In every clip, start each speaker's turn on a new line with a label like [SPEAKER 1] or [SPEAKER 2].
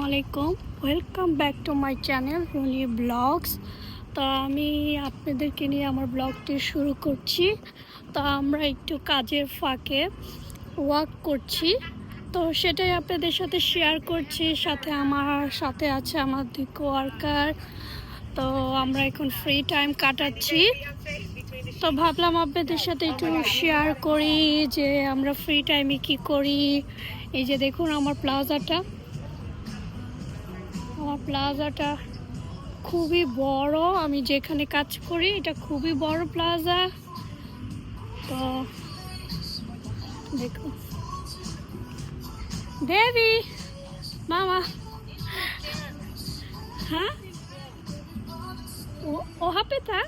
[SPEAKER 1] আলাইকুম, welcome back to my channel Runi vlogs. তো আমি আপনাদেরকে নিয়ে আমার ব্লগটি শুরু করছি। তো আমরা একটু কাজের ফাঁকে ওয়াক করছি, তো সেটাই আপনাদের সাথে শেয়ার করছি। আমার সাথে আছে আমার দুই কোয়ার্কার। তো আমরা এখন ফ্রি টাইম কাটাচ্ছি, তো ভাবলাম আপনাদের সাথে একটু শেয়ার করি যে আমরা ফ্রি টাইমে কি করি। এই যে দেখুন আমার প্লাজাটা খুবই বড়। আমি যেখানে কাজ করি এটা খুবই বড় প্লাজা। তো দেখুন বেবি মামা, হ্যাঁ ও হাপে তা।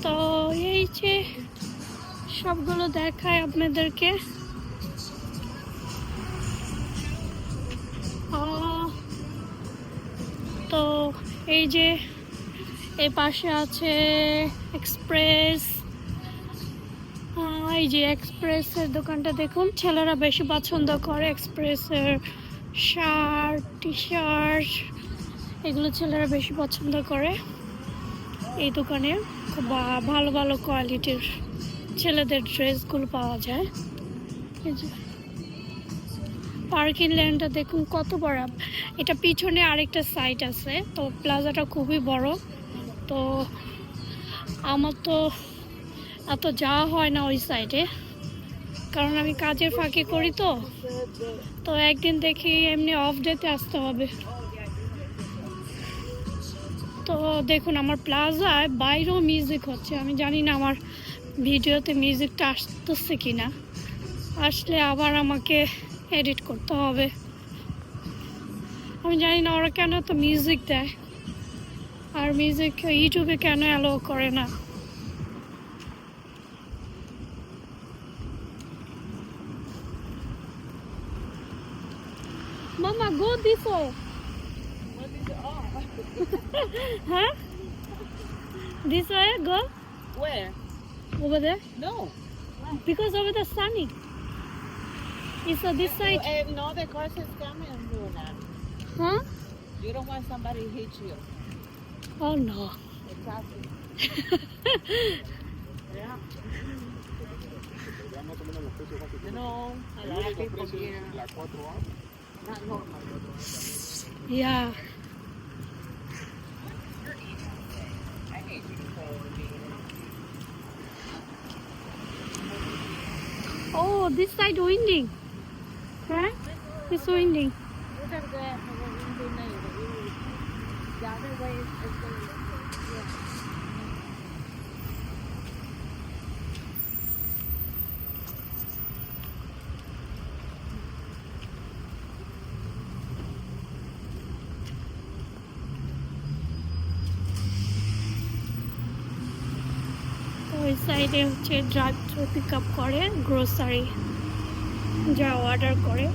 [SPEAKER 1] তো এই যে সবগুলো দেখায় আপনাদেরকে। তো এই যে এই পাশে আছে এক্সপ্রেস। এই যে এক্সপ্রেসের দোকানটা দেখুন, ছেলেরা বেশি পছন্দ করে এক্সপ্রেসের শার্ট, টি শার্ট, এগুলো ছেলেরা বেশি পছন্দ করে। এই দোকানে খুব ভালো ভালো কোয়ালিটির ছেলেদের ড্রেসগুলো পাওয়া যায়। এই যে পার্কিং ল্যান্ডটা দেখুন কত বড়। এটা পিছনে আরেকটা সাইট আছে। তো প্লাজাটা খুবই বড়। তো আমার তো এত যাওয়া হয় না ওই সাইডে, কারণ আমি কাজের ফাঁকে করি। তো একদিন দেখি এমনি অফ ডেতে আসতে হবে। তো দেখুন আমার প্লাজায় বাইরেও মিউজিক হচ্ছে। আমি জানি না আমার ভিডিওতে মিউজিকটা আসতেছে কিনা, আসলে আবার আমাকে এডিট করতে হবে। আমি জানি না ওরা কেন তো মিউজিক দেয়, আর মিউজিক ইউটিউবে কেন অ্যালাউ করে না। মামা go this way. Huh? This way, go
[SPEAKER 2] Where?
[SPEAKER 1] over there.
[SPEAKER 2] No.
[SPEAKER 1] Because over the sunny. It's on this side.
[SPEAKER 2] No, the cars is coming, Luna.
[SPEAKER 1] Huh?
[SPEAKER 2] You don't want somebody to hit you.
[SPEAKER 1] Oh no.
[SPEAKER 2] Exactly. Yeah. No, a lot of people here. Not normal.
[SPEAKER 1] Yeah. Oh, this side winding. Huh? It's winding.
[SPEAKER 2] You can go ahead and go into the other way is yeah.
[SPEAKER 1] ওই সাইডে হচ্ছে drive through pick up করে, grocery যা order করে।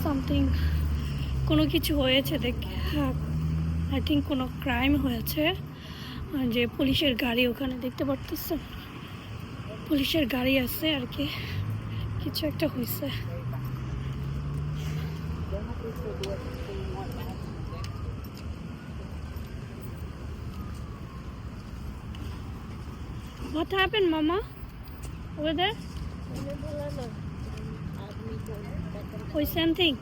[SPEAKER 1] Something কোনো কিছু হয়েছে দেখে, আই থিঙ্ক কোনো ক্রাইম হয়েছে। যে পুলিশের গাড়ি ওখানে দেখতে পারতেছে, পুলিশের গাড়ি আছে আর কি, কিছু একটা হয়েছে। What happened, Mama? Over there? Oh, same thing.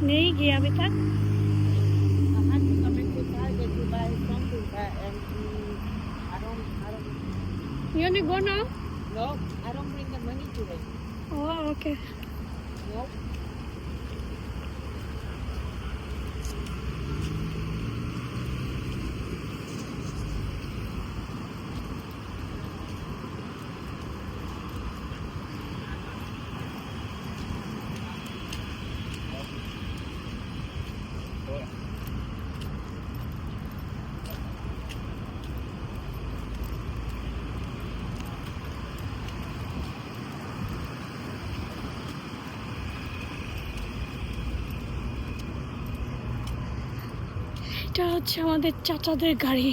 [SPEAKER 1] नहीं गया अभी तक।
[SPEAKER 2] I had to come into Target to buy something, and I don't.
[SPEAKER 1] You only go now?
[SPEAKER 2] No, I don't bring the money today.
[SPEAKER 1] Oh, okay.
[SPEAKER 2] Nope.
[SPEAKER 1] এটা হচ্ছে আমাদের চাচাদের গাড়ি।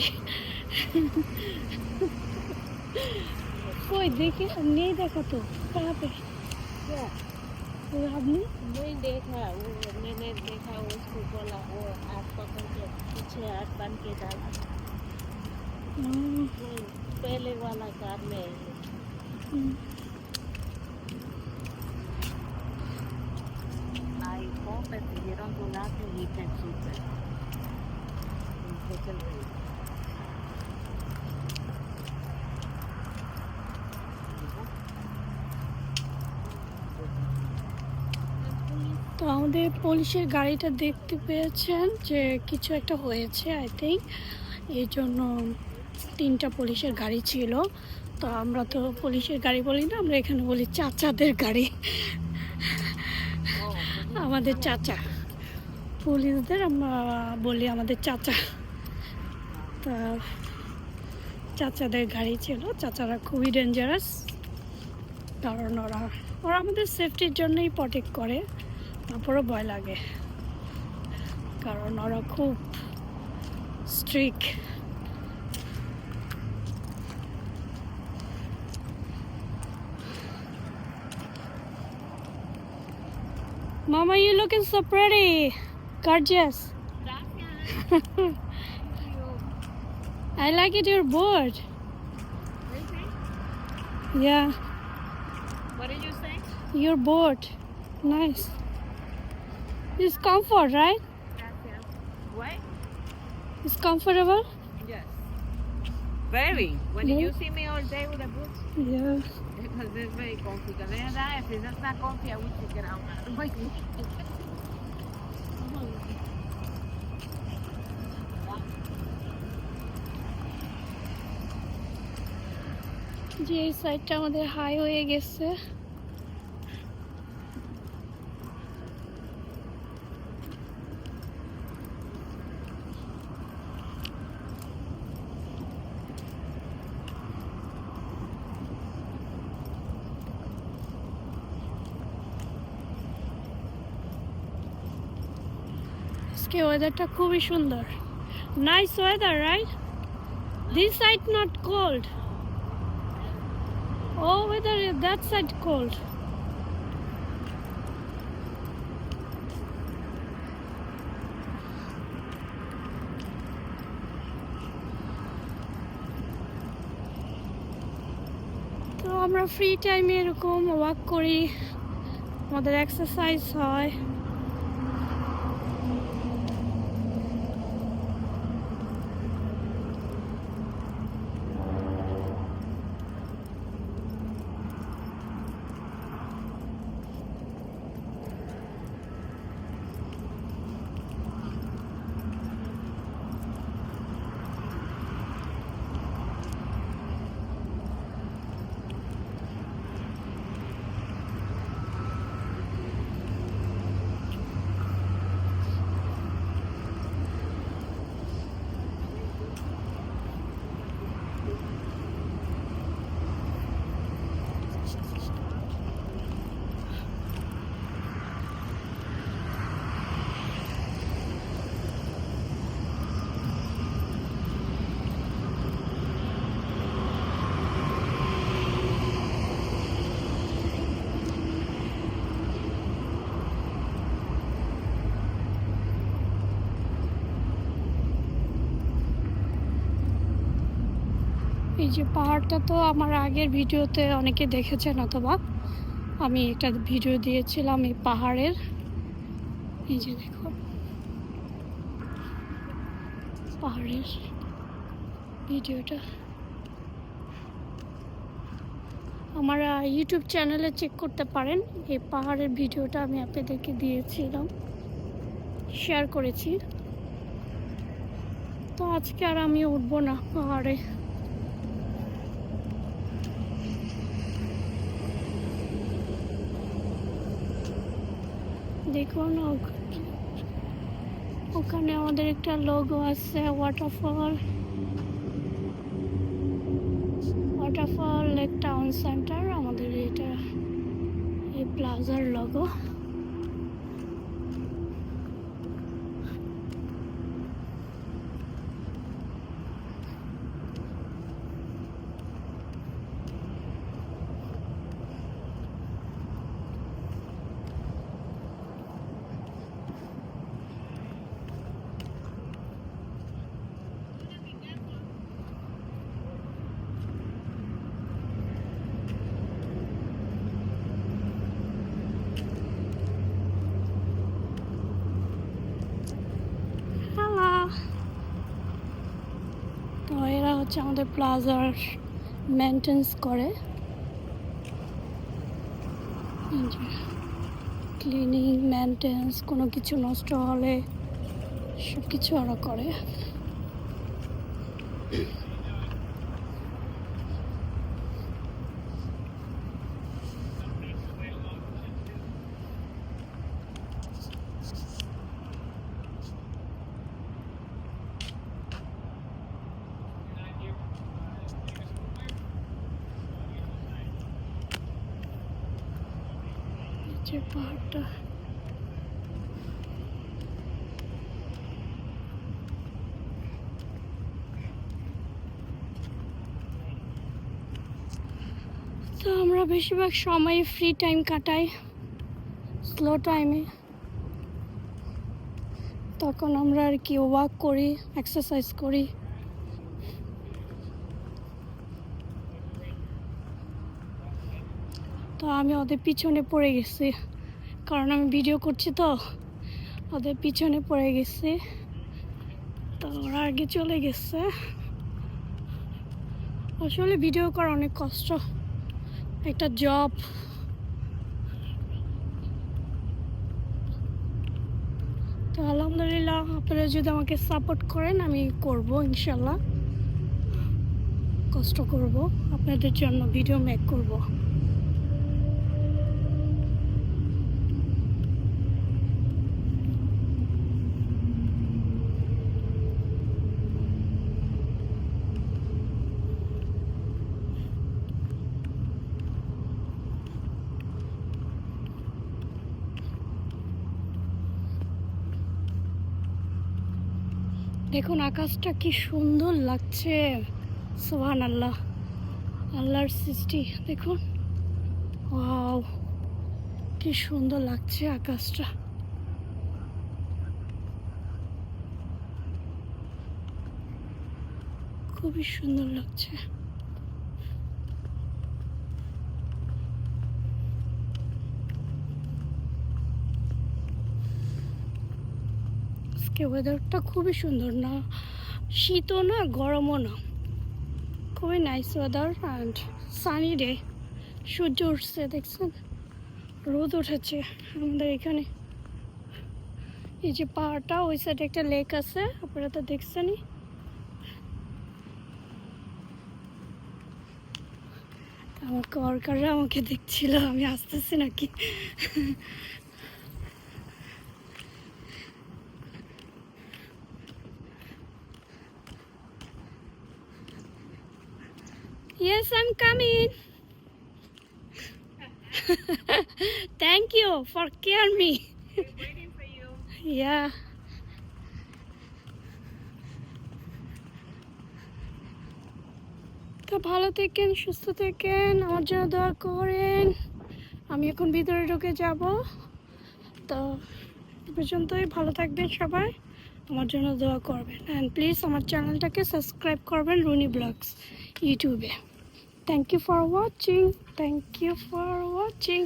[SPEAKER 1] कोई देखे नहीं देखा तो कहाँ पे
[SPEAKER 2] क्या
[SPEAKER 1] वो आदमी
[SPEAKER 2] नहीं देखा वो मैंने देखा उसको बोला वो हाथ पकड़ के पीछे हाथ बांध के डाला
[SPEAKER 1] हम्म,
[SPEAKER 2] वो पहले वाला कार में
[SPEAKER 1] हम्म।
[SPEAKER 2] I hope that if you don't do nothing he can shoot them and take away.
[SPEAKER 1] তো আমাদের পুলিশের গাড়িটা দেখতে পেয়েছেন যে কিছু একটা হয়েছে আই থিঙ্ক এই জন্য 3টা পুলিশের গাড়ি ছিল। তো আমরা তো পুলিশের গাড়ি বলি না, আমরা এখানে বলি চাচাদের গাড়ি। আমাদের চাচা পুলিশদের আমরা বলি আমাদের চাচা। তা চাচাদের গাড়ি ছিল, চাচারা খুবই ডেঞ্জারাস, কারণ ওরা আমাদের সেফটির জন্যই প্রটেক্ট করে, তারপরে ভয় লাগে কারণ ওরা খুব strict. Mama, you looking so pretty, gorgeous.
[SPEAKER 2] Gracias.
[SPEAKER 1] I like it, your board.
[SPEAKER 2] Really?
[SPEAKER 1] Yeah,
[SPEAKER 2] What did you say?
[SPEAKER 1] your board, nice. It's comfort, right?
[SPEAKER 2] Gracias. What?
[SPEAKER 1] It's comfortable.
[SPEAKER 2] Yes. Very. When
[SPEAKER 1] Yeah.
[SPEAKER 2] you see me all day with the boots,
[SPEAKER 1] Yeah.
[SPEAKER 2] because it's very comfy. Because if it's not comfy, I would take it out.
[SPEAKER 1] যে এই সাইডটা আমাদের high হয়ে গেছে। আজকে ওয়েদারটা খুবই সুন্দর, nice weather, right? This side not cold, oh weather that side cold. তো আমরা ফ্রি টাইমে এরকম ওয়াক করি, আমাদের এক্সারসাইজ হয়। এই যে পাহাড়টা তো আমার আগের ভিডিওতে অনেকে দেখেছেন, অথবা আমি একটা ভিডিও দিয়েছিলাম এই পাহাড়ের। এই যে দেখো পাহাড়ের ভিডিওটা আমার ইউটিউব চ্যানেলে চেক করতে পারেন। এই পাহাড়ের ভিডিওটা আমি আপনাদেরকে দিয়েছিলাম, শেয়ার করেছি। তো আজকে আর আমি উঠবো না পাহাড়ে। দেখুন ওখানে আমাদের একটা লোগো আছে, ওয়াটারফল লেক টাউন সেন্টার, আমাদের এটা এই প্লাজার লোগো। হচ্ছে আমাদের প্লাজার মেনটেন্স করে, ক্লিনিং মেনটেন্স, কোনো কিছু নষ্ট হলে সব কিছু ওরা করে। যে পাহাড়টা তো আমরা বেশিরভাগ সময় ফ্রি টাইম কাটাই, স্লো টাইমে। তখন আমরা আর কি ওয়াক করি, এক্সারসাইজ করি। তো আমি ওদের পিছনে পড়ে গেছি, কারণ আমি ভিডিও করছি, তো ওদের পিছনে পড়ে গেছি। তো ওরা আগে চলে গেছে। আসলে ভিডিও করা অনেক কষ্ট, একটা জব। তো আলহামদুলিল্লাহ, আপনারা যদি আমাকে সাপোর্ট করেন আমি করব ইনশাল্লাহ, কষ্ট করব, আপনাদের জন্য ভিডিও মেক করব। দেখুন আকাশটা কি সুন্দর লাগছে, সুবহানাল্লাহ, আল্লাহর সৃষ্টি। দেখুন, ওয়াও, কি সুন্দর লাগছে আকাশটা। খুবই সুন্দর লাগছে। আজকে ওয়েদারটা খুবই সুন্দর, না শীতও না গরমও না, খুবই nice weather and sunny day. সূর্য উঠছে, দেখছেন, রোদ উঠেছে আমাদের এখানে। এই যে পাহাড়টা, ওই সাইডে একটা লেক আছে, আপনারা তো দেখছেনই। আমার ওয়ার্কাররা আমাকে দেখছিল আমি আসতেছি নাকি। Yes, I'm coming. Thank you for care me.
[SPEAKER 2] Waiting for you.
[SPEAKER 1] Yeah. তো ভালো থাকেন, সুস্থ থাকেন, আমার জন্য দোয়া করেন। আমি এখন ভিতরে ঢুকে যাব। তো এ পর্যন্তই, ভালো থাকবেন সবাই, আমার জন্য দোয়া করবেন, অ্যান্ড প্লিজ আমার চ্যানেলটাকে সাবস্ক্রাইব করবেন, রুনি ব্লগস ইউটিউবে। Thank you for watching, thank you for watching.